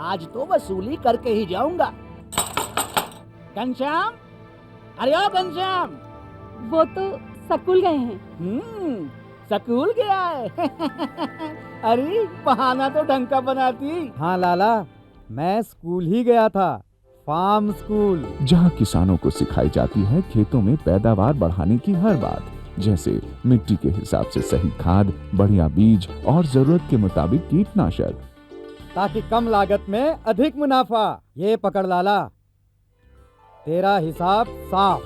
आज तो वसूली करके ही जाऊंगा। घनश्याम, अरे ओ घनश्याम। वो तो स्कूल गए हैं। स्कूल गया है। अरे बहाना तो ढंग का बनाती। हाँ लाला, मैं स्कूल ही गया था, फार्म स्कूल, जहाँ किसानों को सिखाई जाती है खेतों में पैदावार बढ़ाने की हर बात, जैसे मिट्टी के हिसाब से सही खाद, बढ़िया बीज और जरूरत के मुताबिक कीटनाशक, ताकि कम लागत में अधिक मुनाफा। ये पकड़ लाला, तेरा हिसाब साफ।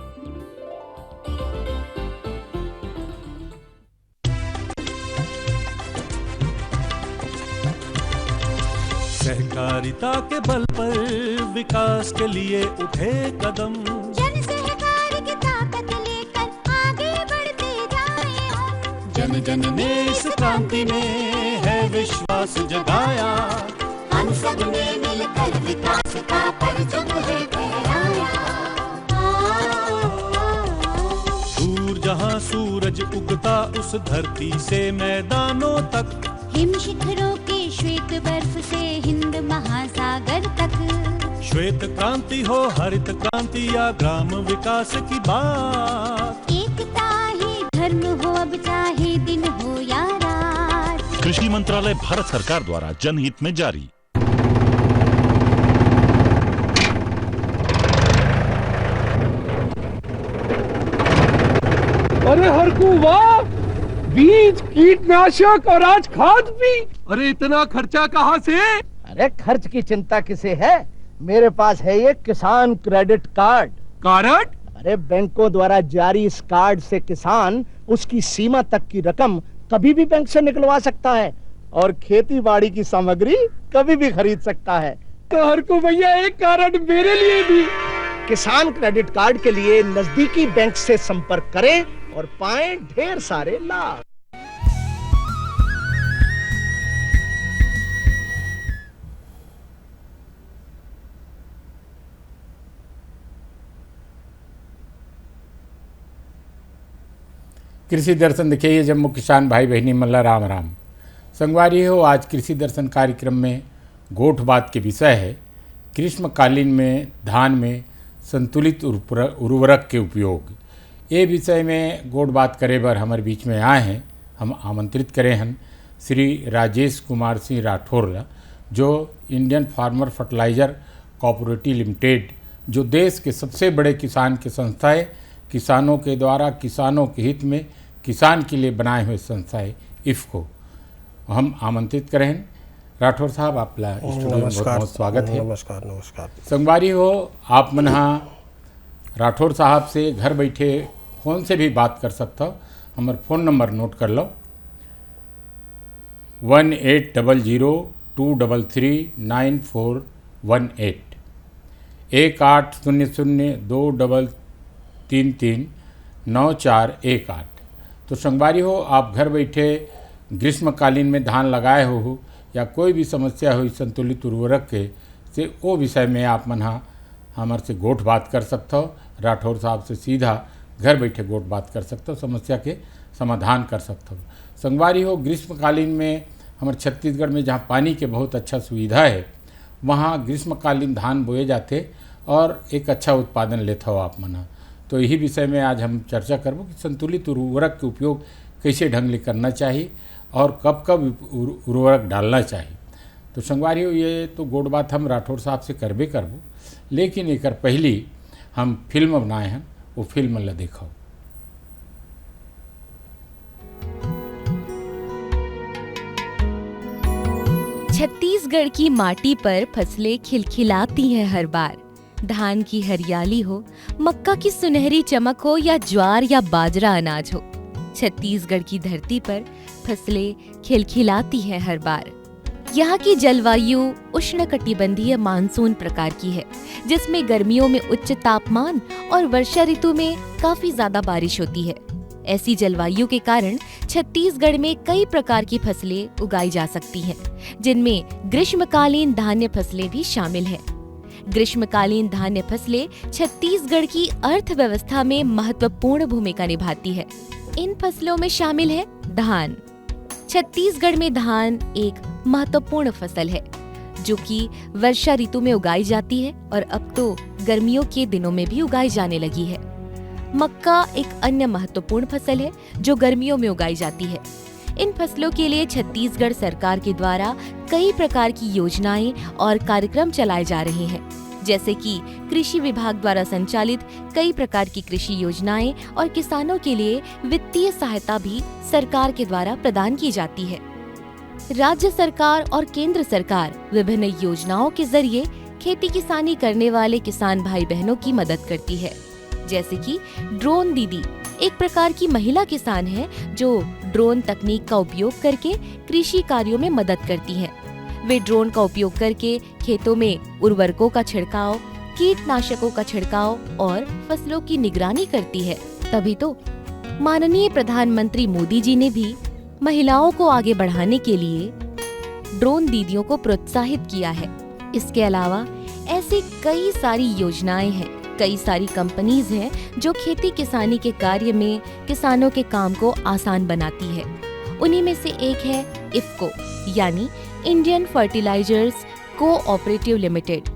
सहकारिता के बल पर विकास के लिए उठे कदम, जन सहकार की ताकत लेकर आगे बढ़ते जाएं हम। जन जन ने इस क्रांति में है विश्वास जगाया, हम सब ने मिलकर विकास का परचम है फहराया। दूर जहां सूरज उगता उस धरती से मैदानों तक, हिम शिखरों के श्वेत बर्फ से हिंद महासागर तक। श्वेत क्रांति हो हरित क्रांति या ग्राम विकास की बात, एकता ही धर्म हो अब चाहे दिन हो या रात। कृषि मंत्रालय भारत सरकार द्वारा जनहित में जारी। अरे हरकू वाह, बीज, कीटनाशक और आज खाद भी। अरे इतना खर्चा कहाँ से? अरे खर्च की चिंता किसे है, मेरे पास है ये किसान क्रेडिट कार्ड। कार्ड? अरे बैंकों द्वारा जारी इस कार्ड से किसान उसकी सीमा तक की रकम कभी भी बैंक से निकलवा सकता है और खेती बाड़ी की सामग्री कभी भी खरीद सकता है। तो हरकू भैया एक कार्ड मेरे लिए भी। किसान क्रेडिट कार्ड के लिए नजदीकी बैंक से संपर्क करें और पाएं ढेर सारे लाभ। कृषि दर्शन देखिए जम्मू किसान भाई बहनी मल्ला राम राम। संगवारी हो, आज कृषि दर्शन कार्यक्रम में गोठ बात के विषय है ग्रीष्मकालीन में धान में संतुलित उर्वरक के उपयोग। ये विषय में गोठ बात करे बर हमारे बीच में आए हैं, हम आमंत्रित करे हैं श्री राजेश कुमार सिंह राठौर ला, जो Indian Farmer Fertiliser Corporative Limited, जो देश के सबसे बड़े किसान की संस्था है, किसानों के द्वारा किसानों के हित में किसान के लिए बनाए हुए संस्था है इफ़को। हम आमंत्रित करें हैं राठौर साहब, आपला स्टूडियो में बहुत बहुत स्वागत है। नमस्कार नमस्कार। संगवारी हो, आप मना राठौर साहब से घर बैठे फ़ोन से भी बात कर सकता हो। हमारा फ़ोन नंबर नोट कर लो 18002339 18002339 तो संगवारी हो, आप घर बैठे ग्रीष्मकालीन में धान लगाए हो या कोई भी समस्या हुई संतुलित उर्वरक के से वो विषय में आप मना हमारे से गोठ बात कर सकते हो। राठौर साहब से सीधा घर बैठे गोठ बात कर सकते हो, समस्या के समाधान कर सकते हो। संगवारी हो, ग्रीष्मकालीन में हमारे छत्तीसगढ़ में जहाँ पानी के बहुत अच्छा सुविधा है, वहाँ ग्रीष्मकालीन धान बोए जाते और एक अच्छा उत्पादन लेता हो आप मना। तो यही विषय में आज हम चर्चा करबो कि संतुलित उर्वरक के उपयोग कैसे ढंग से करना चाहिए और कब कब उर्वरक डालना चाहिए। तो संगवारी हो, ये तो गोड़ बात हम राठौर साहब से करबे करबो, लेकिन एक पहली हम फिल्म बनाए हैं, वो फिल्म ला देखो। छत्तीसगढ़ की माटी पर फसलें खिलखिलाती हैं हर बार। धान की हरियाली हो, मक्का की सुनहरी चमक हो या ज्वार या बाजरा अनाज हो, छत्तीसगढ़ की धरती पर फसलें खिलखिलाती हैं हर बार। यहाँ की जलवायु उष्णकटिबंधीय मानसून प्रकार की है, जिसमें गर्मियों में उच्च तापमान और वर्षा ऋतु में काफी ज्यादा बारिश होती है। ऐसी जलवायु के कारण छत्तीसगढ़ में कई प्रकार की फसलें उगाई जा सकती हैं, जिनमें ग्रीष्मकालीन धान्य फसलें भी शामिल हैं। ग्रीष्मकालीन धान्य फसलें छत्तीसगढ़ की अर्थव्यवस्था में महत्वपूर्ण भूमिका निभाती है। इन फसलों में शामिल है धान। छत्तीसगढ़ में धान एक महत्वपूर्ण फसल है। जो कि वर्षा ऋतु में उगाई जाती है और अब तो गर्मियों के दिनों में भी उगाई जाने लगी है। मक्का एक अन्य महत्वपूर्ण फसल है जो गर्मियों में उगाई जाती है। इन फसलों के लिए छत्तीसगढ़ सरकार के द्वारा कई प्रकार की योजनाएं और कार्यक्रम चलाए जा रहे हैं, जैसे कि कृषि विभाग द्वारा संचालित कई प्रकार की कृषि योजनाएं और किसानों के लिए वित्तीय सहायता भी सरकार के द्वारा प्रदान की जाती है। राज्य सरकार और केंद्र सरकार विभिन्न योजनाओं के जरिए खेती किसानी करने वाले किसान भाई बहनों की मदद करती है, जैसे कि ड्रोन दीदी एक प्रकार की महिला किसान है जो ड्रोन तकनीक का उपयोग करके कृषि कार्यों में मदद करती हैं। वे ड्रोन का उपयोग करके खेतों में उर्वरकों का छिड़काव, कीटनाशकों का छिड़काव और फसलों की निगरानी करती है। तभी तो माननीय प्रधानमंत्री मोदी जी ने भी महिलाओं को आगे बढ़ाने के लिए ड्रोन दीदियों को प्रोत्साहित किया है। इसके अलावा ऐसी कई सारी योजनाएं हैं, कई सारी कंपनीज हैं जो खेती किसानी के कार्य में किसानों के काम को आसान बनाती है। उन्हीं में से एक है इफ्को यानी इंडियन फर्टिलाइजर्स कोऑपरेटिव लिमिटेड,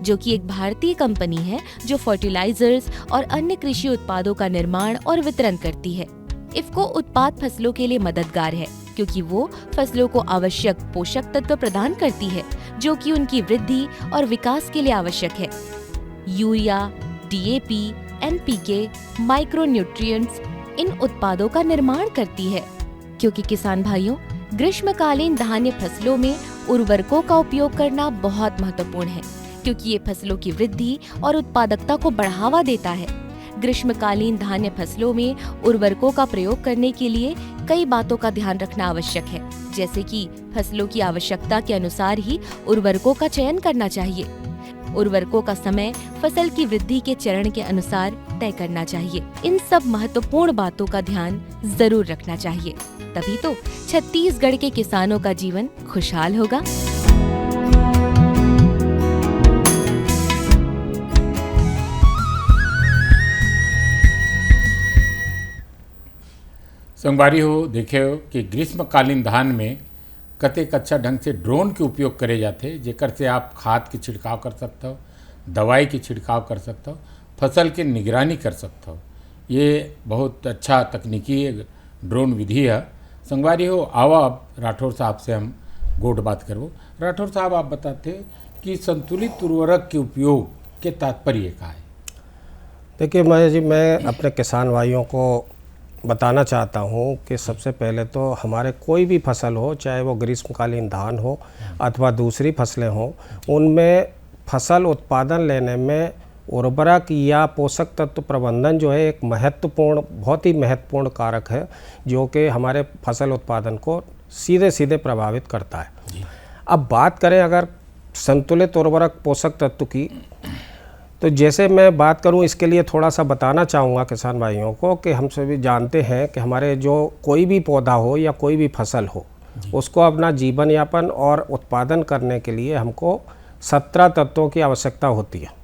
जो कि एक भारतीय कंपनी है जो फर्टिलाइजर्स और अन्य कृषि उत्पादों का निर्माण और वितरण करती है। इफ्को उत्पाद फसलों के लिए मददगार है क्योंकि वो फसलों को आवश्यक पोषक तत्व प्रदान करती है जो कि उनकी वृद्धि और विकास के लिए आवश्यक है। यूरिया, डीएपी, एनपीके, माइक्रोन्यूट्रिएंट्स इन उत्पादों का निर्माण करती है। क्योंकि किसान भाइयों, ग्रीष्मकालीन धान्य फसलों में उर्वरकों का उपयोग करना बहुत महत्वपूर्ण है क्योंकि ये फसलों की वृद्धि और उत्पादकता को बढ़ावा देता है। ग्रीष्मकालीन धान्य फसलों में उर्वरकों का प्रयोग करने के लिए कई बातों का ध्यान रखना आवश्यक है, जैसे कि फसलों की आवश्यकता के अनुसार ही उर्वरकों का चयन करना चाहिए। उर्वरकों का समय फसल की वृद्धि के चरण के अनुसार तय करना चाहिए। इन सब महत्वपूर्ण बातों का ध्यान जरूर रखना चाहिए, तभी तो छत्तीसगढ़ के किसानों का जीवन खुशहाल होगा। संगवारी हो देखे हो कि ग्रीष्मकालीन धान में कतेक अच्छा ढंग से ड्रोन के उपयोग करे जाते, जेकर से आप खाद के छिड़काव कर सकते हो, दवाई के छिड़काव कर सकते हो, फसल के निगरानी कर सकते हो। ये बहुत अच्छा तकनीकी ड्रोन विधि है। संगवारी हो आओ अब राठौर साहब से हम गोट बात करो। राठौर साहब आप बताते कि संतुलित उर्वरक के उपयोग के तात्पर्य का है। देखिए मैं अपने किसान भाइयों को बताना चाहता हूँ कि सबसे पहले तो हमारे कोई भी फसल हो, चाहे वो ग्रीष्मकालीन धान हो अथवा दूसरी फसलें हों, उनमें फसल उत्पादन लेने में उर्वरक या पोषक तत्व प्रबंधन जो है एक बहुत ही महत्वपूर्ण कारक है जो कि हमारे फसल उत्पादन को सीधे सीधे प्रभावित करता है। अब बात करें अगर संतुलित उर्वरक पोषक तत्व की, तो जैसे मैं बात करूं इसके लिए थोड़ा सा बताना चाहूँगा किसान भाइयों को कि हम सभी जानते हैं कि हमारे जो कोई भी पौधा हो या कोई भी फसल हो, उसको अपना जीवन यापन और उत्पादन करने के लिए हमको 17 तत्वों की आवश्यकता होती है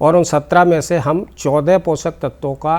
और उन 17 में से हम 14 पोषक तत्वों का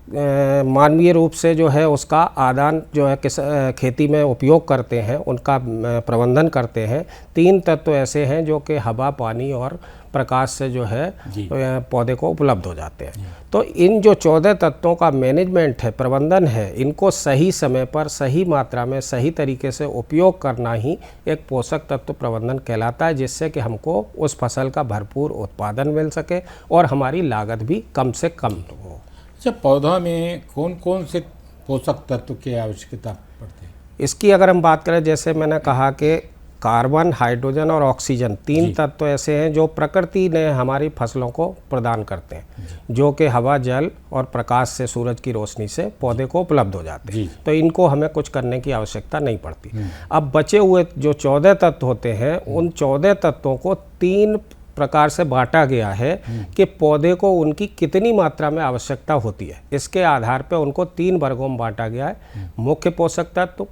मानवीय रूप से जो है उसका आदान जो है खेती में उपयोग करते हैं, उनका प्रबंधन करते हैं। 3 तत्व ऐसे हैं जो कि हवा, पानी और प्रकाश से जो है पौधे को उपलब्ध हो जाते हैं। तो इन जो 14 तत्वों का मैनेजमेंट है, प्रबंधन है, इनको सही समय पर सही मात्रा में सही तरीके से उपयोग करना ही एक पोषक तत्व प्रबंधन कहलाता है, जिससे कि हमको उस फसल का भरपूर उत्पादन मिल सके और हमारी लागत भी कम से कम हो। अच्छा, पौधा में कौन कौन से पोषक तत्व की आवश्यकता पड़ती है? इसकी अगर हम बात करें, जैसे मैंने कहा कि कार्बन, हाइड्रोजन और ऑक्सीजन 3 तत्व ऐसे हैं जो प्रकृति ने हमारी फसलों को प्रदान करते हैं, जो कि हवा, जल और प्रकाश से, सूरज की रोशनी से पौधे को उपलब्ध हो जाते हैं। तो इनको हमें कुछ करने की आवश्यकता नहीं पड़ती। अब बचे हुए जो 14 तत्व होते हैं, उन 14 तत्वों को 3 प्रकार से बांटा गया है कि पौधे को उनकी कितनी मात्रा में आवश्यकता होती है। इसके आधार पर उनको 3 वर्गों में बांटा गया है। मुख्य पोषक तत्व,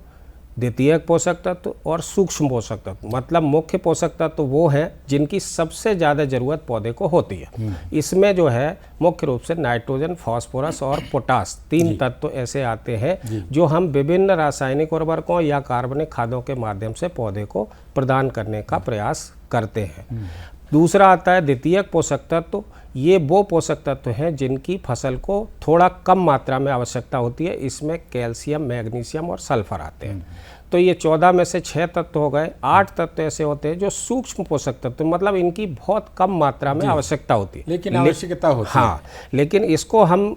द्वितीयक पोषक तत्व और सूक्ष्म पोषक तत्व। मतलब मुख्य पोषक तत्व वो हैं जिनकी सबसे ज़्यादा ज़रूरत पौधे को होती है। इसमें जो है मुख्य रूप से नाइट्रोजन, फास्फोरस और पोटास, 3 तत्व ऐसे आते हैं जो हम विभिन्न रासायनिक उर्वरकों या कार्बनिक खादों के माध्यम से पौधे को प्रदान करने का प्रयास करते हैं। दूसरा आता है द्वितीयक पोषक तत्व। ये वो पोषक तत्व हैं जिनकी फसल को थोड़ा कम मात्रा में आवश्यकता होती है। इसमें कैल्शियम, मैग्नीशियम और सल्फर आते हैं। तो ये 14 में से 6 तत्व हो गए। 8 तत्व ऐसे होते हैं जो सूक्ष्म पोषक तत्व, मतलब इनकी बहुत कम मात्रा में आवश्यकता होती है, लेकिन आवश्यकता होती है। हाँ, लेकिन इसको हम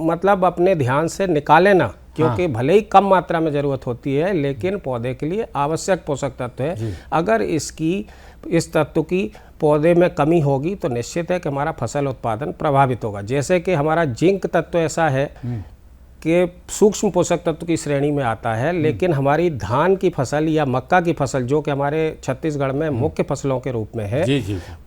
मतलब अपने ध्यान से निकालें ना, क्योंकि भले ही कम मात्रा में ज़रूरत होती है लेकिन पौधे के लिए आवश्यक पोषक तत्व है। अगर इस तत्व की पौधे में कमी होगी तो निश्चित है कि हमारा फसल उत्पादन प्रभावित होगा। जैसे कि हमारा जिंक तत्व ऐसा है कि सूक्ष्म पोषक तत्व की श्रेणी में आता है, लेकिन हमारी धान की फसल या मक्का की फसल जो कि हमारे छत्तीसगढ़ में मुख्य फसलों के रूप में है,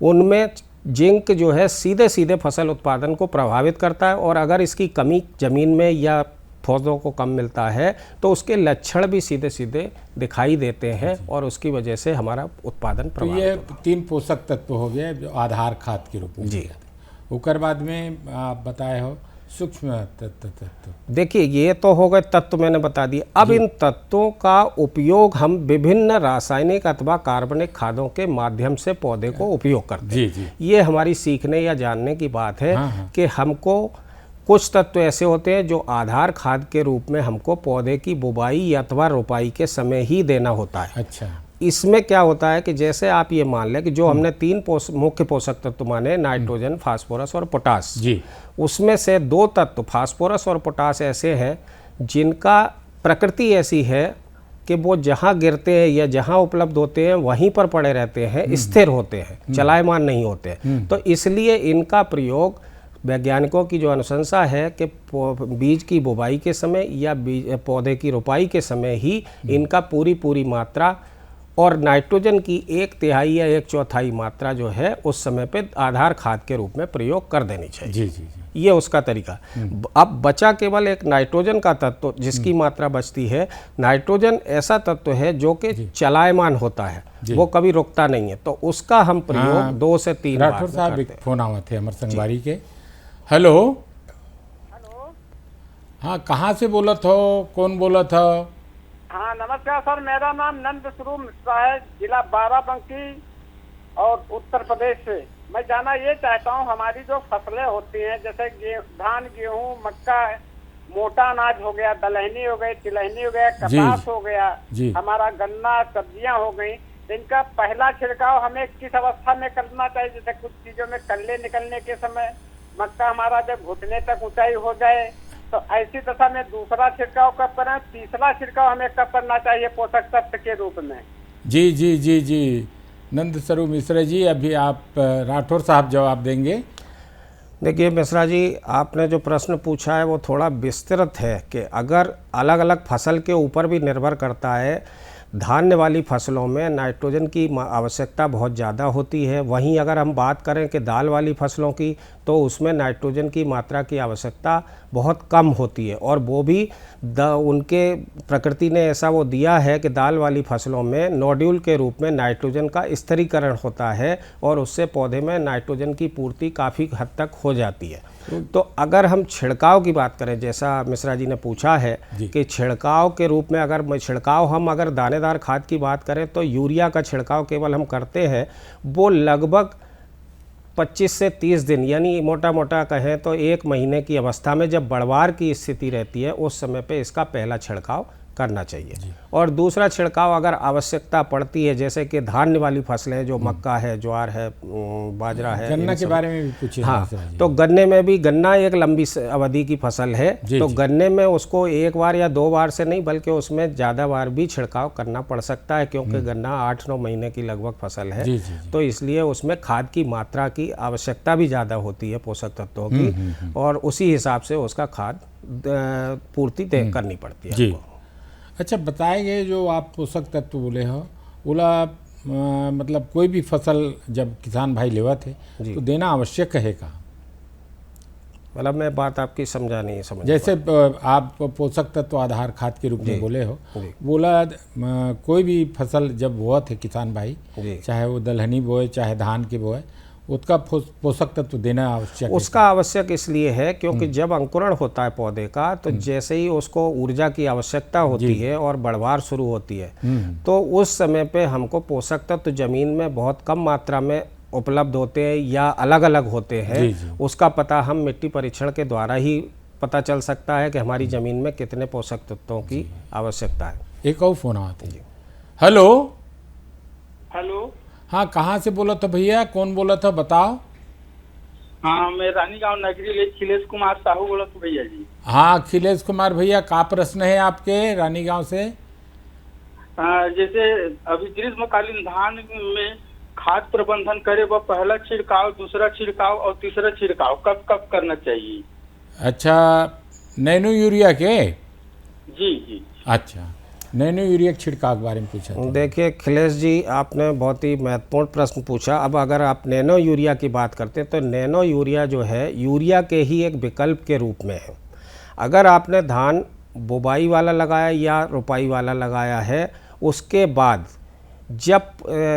उनमें जिंक जो है सीधे सीधे फसल उत्पादन को प्रभावित करता है। और अगर इसकी कमी जमीन में या पौधों को कम मिलता है तो उसके लक्षण भी सीधे सीधे दिखाई देते हैं और उसकी वजह से हमारा उत्पादन प्रभावित तो ये 3 पोषक तत्व हो गए जो आधार खाद के रूप में जी। उसके बाद में आप बताए हो सूक्ष्म तत्व। देखिए, ये तो हो गए तत्व मैंने बता दिए। अब इन तत्वों का उपयोग हम विभिन्न रासायनिक अथवा कार्बनिक खादों के माध्यम से पौधे को उपयोग करते हैं। ये हमारी सीखने या जानने की बात है कि हमको कुछ तत्व ऐसे होते हैं जो आधार खाद के रूप में हमको पौधे की बुवाई अथवा रोपाई के समय ही देना होता है। अच्छा, इसमें क्या होता है कि जैसे आप ये मान लें कि जो हमने 3 मुख्य पोषक तत्व माने, नाइट्रोजन, फास्फोरस और पोटास, उसमें से 2 तत्व फास्फोरस और पोटास ऐसे हैं जिनका प्रकृति ऐसी है कि वो जहाँ गिरते हैं या जहाँ उपलब्ध होते हैं वहीं पर पड़े रहते हैं, स्थिर होते हैं, चलायमान नहीं होते। तो इसलिए इनका प्रयोग वैज्ञानिकों की जो अनुशंसा है कि बीज की बुवाई के समय या पौधे की रोपाई के समय ही इनका पूरी मात्रा और नाइट्रोजन की 1/3 या 1/4 मात्रा जो है उस समय पे आधार खाद के रूप में प्रयोग कर देनी चाहिए। ये उसका तरीका। अब बचा केवल एक नाइट्रोजन का तत्व जिसकी मात्रा बचती है। नाइट्रोजन ऐसा तत्व है जो कि चलायमान होता है, वो कभी रुकता नहीं है, तो उसका हम प्रयोग 2 से 3 बार राठौर साहब एक फोन आवा थे अमर संगवारी के। हेलो, हाँ, कहाँ से बोलत हो, कौन बोलत हो? हाँ, नमस्कार सर, मेरा नाम नंद स्वरूप मिश्रा है, जिला बाराबंकी और उत्तर प्रदेश से। मैं जानना ये चाहता हूँ, हमारी जो फसलें होती हैं जैसे धान, गेहूँ, मक्का, मोटा अनाज हो गया, दलहनी हो गई, तिलहनी हो गया, कपास हो गया, हमारा गन्ना, सब्जियाँ हो गई, इनका पहला छिड़काव हमें किस अवस्था में करना चाहिए? जैसे कुछ चीजों में कल्ले निकलने के समय, मक्का हमारा जब घुटने तक ऊंचाई हो जाए तो ऐसी दशा में दूसरा छिड़काव कब करें? तीसरा छिड़काव हमें कब करना चाहिए पोषक तत्व के रूप में? जी नंद स्वरूप मिश्रा जी, अभी आप राठौर साहब जवाब देंगे। देखिए मिश्रा जी, आपने जो प्रश्न पूछा है वो थोड़ा विस्तृत है कि अगर अलग अलग फसल के ऊपर भी निर्भर करता है। धान्य वाली फसलों में नाइट्रोजन की आवश्यकता बहुत ज़्यादा होती है। वहीं अगर हम बात करें कि दाल वाली फसलों की, तो उसमें नाइट्रोजन की मात्रा की आवश्यकता बहुत कम होती है, और वो भी उनके प्रकृति ने ऐसा वो दिया है कि दाल वाली फसलों में नोड्यूल के रूप में नाइट्रोजन का स्थिरीकरण होता है और उससे पौधे में नाइट्रोजन की पूर्ति काफ़ी हद तक हो जाती है। तो अगर हम छिड़काव की बात करें, जैसा मिश्रा जी ने पूछा है कि छिड़काव के रूप में अगर दानेदार खाद की बात करें तो यूरिया का छिड़काव केवल हम करते हैं वो लगभग 25 से 30 दिन, यानी मोटा मोटा कहें तो 1 महीने की अवस्था में जब बढ़वार की स्थिति रहती है उस समय पे इसका पहला छिड़काव करना चाहिए। और दूसरा छिड़काव अगर आवश्यकता पड़ती है, जैसे कि धान्य वाली फसलें जो मक्का है, ज्वार है, बाजरा है, गन्ना के बारे में भी पूछिए। हाँ, तो गन्ने में भी, गन्ना एक लंबी अवधि की फसल है, तो गन्ने में उसको 1 बार या 2 बार से नहीं बल्कि उसमें ज़्यादा बार भी छिड़काव करना पड़ सकता है, क्योंकि गन्ना 8-9 महीने की लगभग फसल है। तो इसलिए उसमें खाद की मात्रा की आवश्यकता भी ज़्यादा होती है पोषक तत्वों की, और उसी हिसाब से उसका खाद पूर्ति करनी पड़ती है आपको। अच्छा, बताए गए जो आप पोषक तत्व बोले हो, बोला मतलब कोई भी फसल जब किसान भाई लेवा थे तो देना आवश्यक है का? मतलब मैं बात आपकी समझा नहीं समझ जैसे आप पोषक तत्व आधार खाद के रूप में बोले हो, बोला कोई भी फसल जब बोअत है किसान भाई, चाहे वो दलहनी बोए चाहे धान के बोए, उसका पोषक तत्व देना आवश्यक है। उसका आवश्यक इसलिए है क्योंकि जब अंकुरण होता है पौधे का, तो जैसे ही उसको ऊर्जा की आवश्यकता होती है और बढ़वार शुरू होती है, तो उस समय पे हमको पोषक तत्व जमीन में बहुत कम मात्रा में उपलब्ध होते हैं या अलग अलग होते हैं। उसका पता हम मिट्टी परीक्षण के द्वारा ही पता चल सकता है कि हमारी जमीन में कितने पोषक तत्वों की आवश्यकता है। एक और फोन आते हैं। हेलो हेलो, हाँ, कहाँ से बोला था भैया, कौन बोला था बताओ? हाँ, मैं रानीगांव नगरी खिलेश कुमार साहू बोला था भैया जी। हाँ खिलेश कुमार भैया, का प्रश्न है आपके रानीगांव से? जैसे अभी ग्रीष्मकालीन धान में खाद प्रबंधन करे वो पहला छिड़काव, दूसरा छिड़काव और तीसरा छिड़काव कब कब करना चाहिए? अच्छा, नैनो यूरिया के? जी जी। अच्छा, नैनो यूरिया के छिड़काव के बारे में पूछा था। देखिए अखिलेश जी, आपने बहुत ही महत्वपूर्ण प्रश्न पूछा। अब अगर आप नैनो यूरिया की बात करते हैं तो नैनो यूरिया जो है यूरिया के ही एक विकल्प के रूप में है। अगर आपने धान बुवाई वाला लगाया या रोपाई वाला लगाया है, उसके बाद जब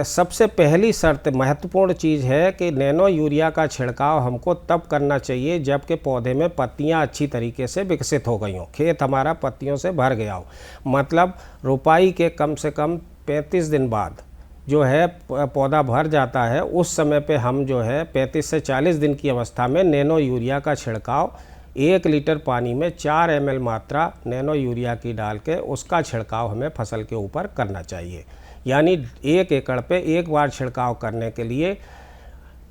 सबसे पहली शर्त महत्वपूर्ण चीज़ है कि नैनो यूरिया का छिड़काव हमको तब करना चाहिए जबकि पौधे में पत्तियां अच्छी तरीके से विकसित हो गई हों, खेत हमारा पत्तियों से भर गया हो। मतलब रोपाई के कम से कम 35 दिन बाद जो है पौधा भर जाता है, उस समय पे हम जो है 35 से 40 दिन की अवस्था में नैनो यूरिया का छिड़काव 1 लीटर पानी में 4 ml मात्रा नैनो यूरिया की डाल के उसका छिड़काव हमें फसल के ऊपर करना चाहिए। यानी 1 एकड़ पे एक बार छिड़काव करने के लिए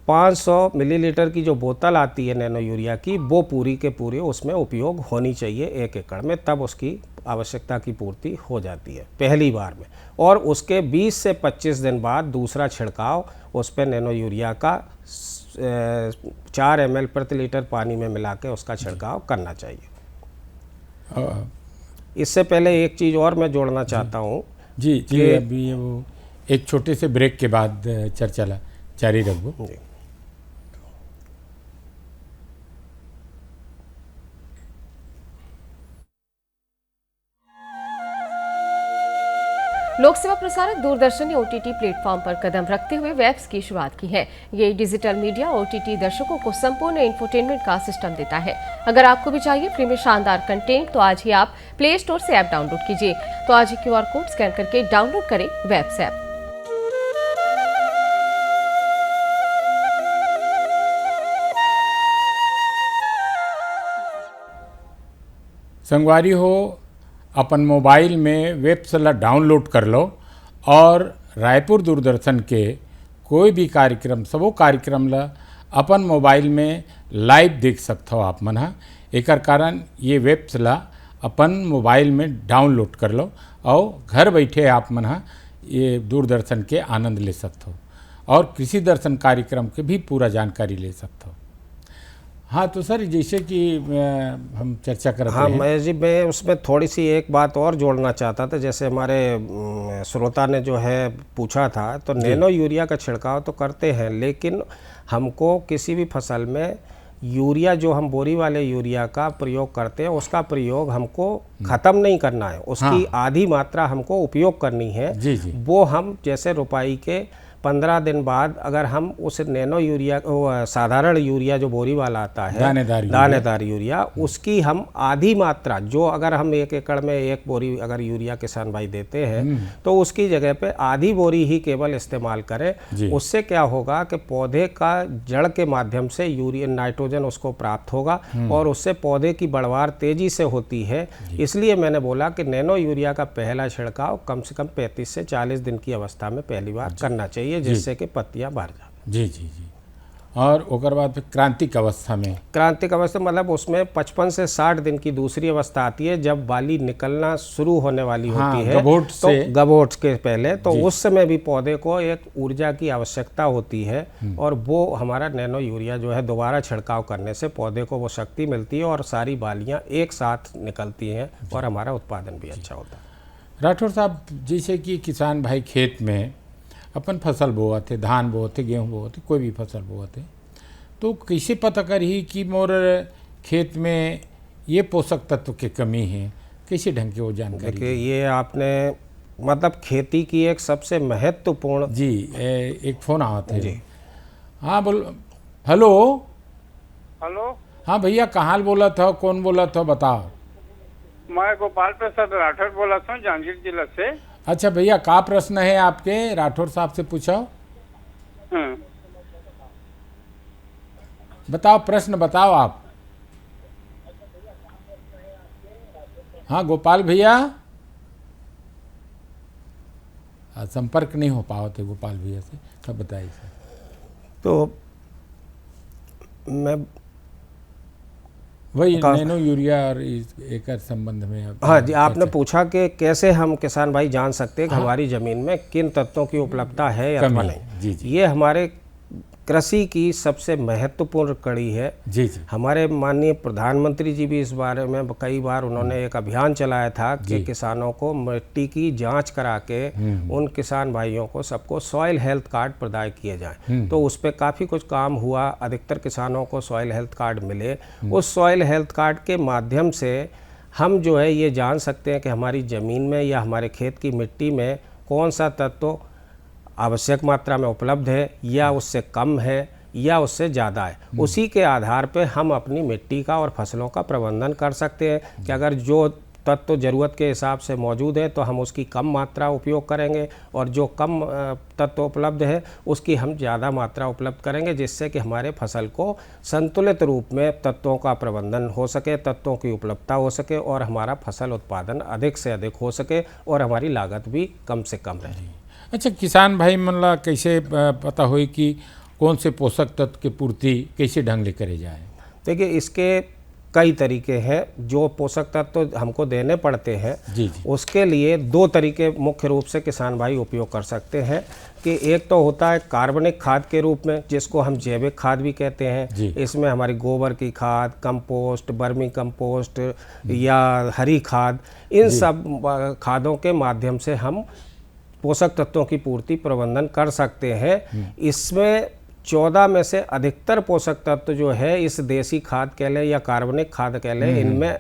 500 मिलीलीटर की जो बोतल आती है नैनो यूरिया की, वो पूरी के पूरी उसमें उपयोग होनी चाहिए 1 एकड़ में, तब उसकी आवश्यकता की पूर्ति हो जाती है पहली बार में। और उसके 20 से 25 दिन बाद दूसरा छिड़काव उस पर नैनो यूरिया का 4 ml प्रति लीटर पानी में मिला के उसका छिड़काव करना चाहिए। इससे पहले एक चीज़ और मैं जोड़ना चाहता हूँ। जी जी, अभी वो एक छोटे से ब्रेक के बाद चर्चा जारी रखो। लोक सेवा प्रसारक दूरदर्शन ने OTT प्लेटफॉर्म पर कदम रखते हुए वेब्स की शुरुआत की है। ये डिजिटल मीडिया OTT दर्शकों को संपूर्ण इंफोटेनमेंट का सिस्टम देता है। अगर आपको भी चाहिए फ्री में शानदार कंटेंट, तो आज ही आप प्ले स्टोर से ऐप डाउनलोड कीजिए। तो आज ही QR कोड स्कैन करके डाउनलोड करें वेब्स ऐप। संगवारी हो, अपन मोबाइल में वेबसाइट डाउनलोड कर लो और रायपुर दूरदर्शन के कोई भी कार्यक्रम, सबो कार्यक्रम ला अपन मोबाइल में लाइव देख सकते हो आप मन। एक कारण ये वेबसाइट अपन मोबाइल में डाउनलोड कर लो और घर बैठे आप मन ये दूरदर्शन के आनंद ले सकते हो और कृषि दर्शन कार्यक्रम के भी पूरा जानकारी ले सकते हो। हाँ, तो सर जैसे कि हम चर्चा कर रहे हैं। हाँ महेश जी, मैं उसमें थोड़ी सी एक बात और जोड़ना चाहता था। जैसे हमारे श्रोता ने जो है पूछा था, तो नैनो यूरिया का छिड़काव तो करते हैं, लेकिन हमको किसी भी फसल में यूरिया जो हम बोरी वाले यूरिया का प्रयोग करते हैं, उसका प्रयोग हमको ख़त्म नहीं करना है, उसकी आधी मात्रा हमको उपयोग करनी है। जी जी। वो हम जैसे रोपाई के 15 दिन बाद अगर हम उस नैनो यूरिया, साधारण यूरिया जो बोरी वाला आता है, दानेदार यूरिया, उसकी हम आधी मात्रा, जो अगर हम 1 एकड़ में 1 बोरी अगर यूरिया किसान भाई देते हैं, तो उसकी जगह पे आधी बोरी ही केवल इस्तेमाल करें। उससे क्या होगा कि पौधे का जड़ के माध्यम से यूरिया, नाइट्रोजन उसको प्राप्त होगा और उससे पौधे की बढ़वार तेजी से होती है। इसलिए मैंने बोला कि नैनो यूरिया का पहला छिड़काव कम से कम 35 से 40 दिन की अवस्था में पहली बार करना चाहिए, जिससे कि पत्तियां भर जाए। जी जी जी। और ओकर बाद फिर क्रांतिक अवस्था में, क्रांतिक अवस्था मतलब उसमें 55 से 60 दिन की दूसरी अवस्था आती है, जब बाली निकलना शुरू होने वाली होती है, गबोट तो गबोट के पहले, तो उस समय भी पौधे को एक ऊर्जा की आवश्यकता होती है और वो हमारा नैनो यूरिया जो है दोबारा छिड़काव करने से पौधे को वो शक्ति मिलती है और सारी बालियाँ एक साथ निकलती हैं और हमारा उत्पादन भी अच्छा होता है। राठौर साहब, जैसे कि किसान भाई खेत में अपन फसल बोअथे, धान बोअथे, गेहूँ बोअथे, कोई भी फसल बोअथे, तो कैसे पता करही कि मोर खेत में ये पोषक तत्व की कमी है, कैसे ढंग की वो जानकारी? देखिए, ये आपने मतलब खेती की एक सबसे महत्वपूर्ण जी एक फोन आवा थे जी। हाँ बोल, हेलो हेलो, हाँ भैया, कहाँ बोला था, कौन बोला था, बताओ। मैं गोपाल प्रसाद राठौर बोला था, जांजगीर जिला से। अच्छा भैया, का प्रश्न है आपके, राठौर साहब से पूछो। बताओ, प्रश्न बताओ आप। हाँ गोपाल भैया, संपर्क नहीं हो पाओ थे गोपाल भैया से, सब बताइए सर। तो मैं वही नैनो यूरिया और एक संबंध में। हाँ जी, आपने पूछा कि कैसे हम किसान भाई जान सकते हैं कि हमारी ज़मीन में किन तत्वों की उपलब्धता है या नहीं। जी जी। ये हमारे कृषि की सबसे महत्वपूर्ण कड़ी है। जी जी। हमारे माननीय प्रधानमंत्री जी भी इस बारे में कई बार उन्होंने एक अभियान चलाया था कि किसानों को मिट्टी की जांच करा के उन किसान भाइयों को सबको सॉइल हेल्थ कार्ड प्रदान किए जाएं। तो उस पर काफ़ी कुछ काम हुआ, अधिकतर किसानों को सॉइल हेल्थ कार्ड मिले। उस सॉइल हेल्थ कार्ड के माध्यम से हम जो है ये जान सकते हैं कि हमारी ज़मीन में या हमारे खेत की मिट्टी में कौन सा तत्व आवश्यक मात्रा में उपलब्ध है या उससे कम है या उससे ज़्यादा है। उसी के आधार पे हम अपनी मिट्टी का और फसलों का प्रबंधन कर सकते हैं कि अगर जो तत्व ज़रूरत के हिसाब से मौजूद है तो हम उसकी कम मात्रा उपयोग करेंगे, और जो कम तत्व उपलब्ध है उसकी हम ज़्यादा मात्रा उपलब्ध करेंगे, जिससे कि हमारे फसल को संतुलित रूप में तत्वों का प्रबंधन हो सके, तत्वों की उपलब्धता हो सके और हमारा फसल उत्पादन अधिक से अधिक हो सके और हमारी लागत भी कम से कम रहे। अच्छा, किसान भाई मनला कैसे पता हो कि कौन से पोषक तत्व की पूर्ति कैसे ढंग ले करे जाए? देखिए, इसके कई तरीके हैं। जो पोषक तत्व हमको देने पड़ते हैं जी जी। उसके लिए दो तरीके मुख्य रूप से किसान भाई उपयोग कर सकते हैं कि एक तो होता है कार्बनिक खाद के रूप में, जिसको हम जैविक खाद भी कहते हैं। इसमें हमारी गोबर की खाद, कंपोस्ट, बर्मी कंपोस्ट या हरी खाद, इन सब खादों के माध्यम से हम पोषक तत्वों की पूर्ति प्रबंधन कर सकते हैं। इसमें 14 में से अधिकतर पोषक तत्व जो है इस देसी खाद कह लें या कार्बनिक खाद कह लें, इनमें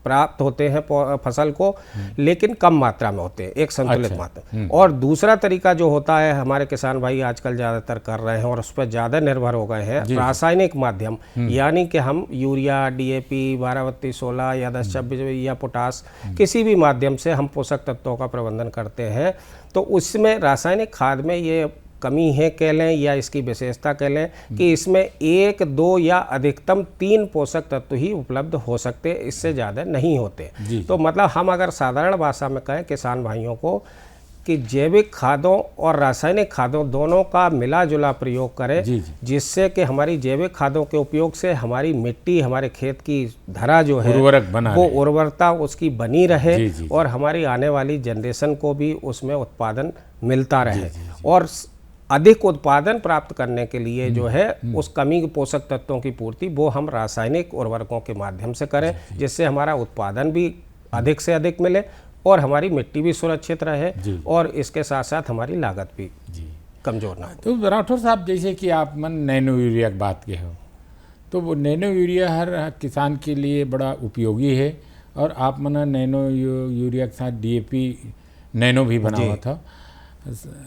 प्राप्त होते हैं फसल को, लेकिन कम मात्रा में होते हैं, एक संतुलित मात्रा। और दूसरा तरीका जो होता है हमारे किसान भाई आजकल ज़्यादातर कर रहे हैं और उस पर ज़्यादा निर्भर हो गए हैं, रासायनिक माध्यम, यानी कि हम यूरिया, DAP, 12-32-16 या 10-26 या पोटास, किसी भी माध्यम से हम पोषक तत्वों का प्रबंधन करते हैं। तो उसमें रासायनिक खाद में ये कमी है कह लें या इसकी विशेषता कह लें कि इसमें 1, 2 या अधिकतम 3 पोषक तत्व ही उपलब्ध हो सकते, इससे ज़्यादा नहीं होते। तो मतलब हम अगर साधारण भाषा में कहें किसान भाइयों को कि जैविक खादों और रासायनिक खादों दोनों का मिला जुला प्रयोग करें, जिससे कि हमारी जैविक खादों के उपयोग से हमारी मिट्टी, हमारे खेत की धरा जो है वो उर्वरता उसकी बनी रहे और हमारी आने वाली जनरेशन को भी उसमें उत्पादन मिलता रहे। और अधिक उत्पादन प्राप्त करने के लिए जो है उस कमी के पोषक तत्वों की पूर्ति वो हम रासायनिक उर्वरकों के माध्यम से करें, जिससे हमारा उत्पादन भी अधिक से अधिक मिले और हमारी मिट्टी भी सुरक्षित रहे और इसके साथ साथ हमारी लागत भी कमज़ोर ना हो। तो राठौर साहब, जैसे कि आप मन नैनो यूरिया की बात के हो, तो वो नैनो यूरिया हर किसान के लिए बड़ा उपयोगी है, और आप मन नैनो यूरिया के साथ DAP नैनो भी बना हुआ था।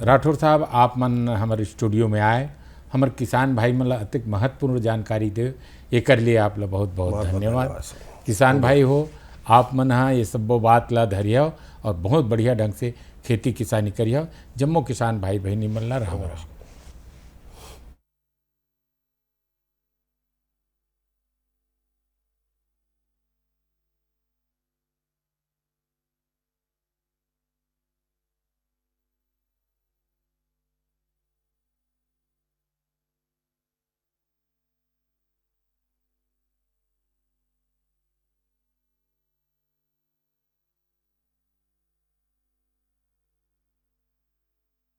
राठौर साहब, आप मन हमारे स्टूडियो में आए, हमारे किसान भाई मन अतिक महत्वपूर्ण जानकारी दे, एक लिए आप ला बहुत बहुत धन्यवाद। किसान भाई हो, आप मन हाँ ये सब बात ला धरिया और बहुत बढ़िया ढंग से खेती किसानी करिया। जम्मो किसान भाई बहनी मन ला रहा।